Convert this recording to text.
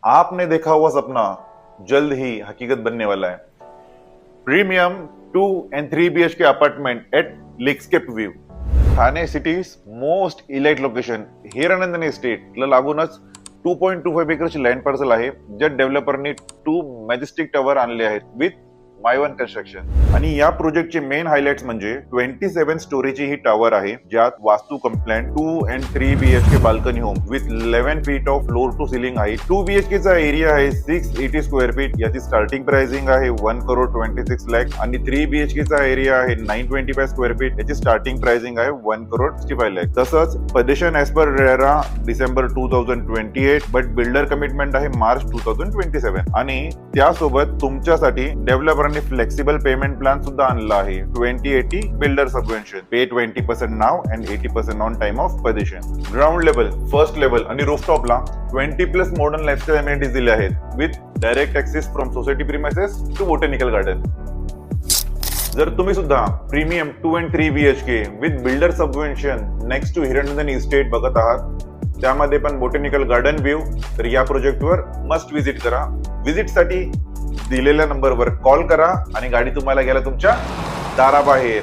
आपने देखा हुआ सपना जल्द ही हकीकत बनने वाला है। Premium 2 and 3 BHK apartment at lakescape view, Thane city's most elite location, Hiranandani estate ला लागूनच 2.25 एकरची लँड पार्सल आहे, ज्यात डेव्हलपरनी 2 मॅजेस्टिक टॉवर आणले आहेत विथ मायवन कन्स्ट्रक्शन। आणि या प्रोजेक्टचे मेन हायलाइट्स म्हणजे 27 स्टोरीची ही टॉवर आहे, ज्यात vastu compliant 2 and 3 BHK balcony home with 11 feet of floor to ceiling height. 2 BHK चा एरिया आहे 680 स्क्वेअर फीट, याची स्टार्टिंग प्राइसिंग आहे 1,26 लाख आणि 3 BHK चा एरिया आहे 925 स्क्वेअर फीट, याची स्टार्टिंग प्राइसिंग आहे 1,65 लाख। तसंच possession as per RERA December 2028, but builder commitment आहे मार्च 2027। आणि त्यासोबत तुमच्यासाठी डेव्हलपर फ्लेक्सिबल पेमेंट प्लॅन सुद्धा आणला आहे 2080 builder subvention, pay 20% now and 80% on time of possession. Ground level, first level आणि रूफटॉपला 20+ मॉडर्न लाईफस्टाईल अमेनिटीज दिले आहेत with direct access from society premises to botanical garden. जर तुम्ही सुद्धा premium 2 and 3 BHK with builder subvention next to Hiranandani estate बघत आहात, त्यामध्ये पण बोटॅनिकल गार्डन व्ह्यू, तर या प्रोजेक्टवर मस्ट विजिट करा। विजिट साठी दिलेल्या नंबरवर कॉल करा आणि गाडी तुम्हाला घ्यायला तुमच्या दाराबाहेर।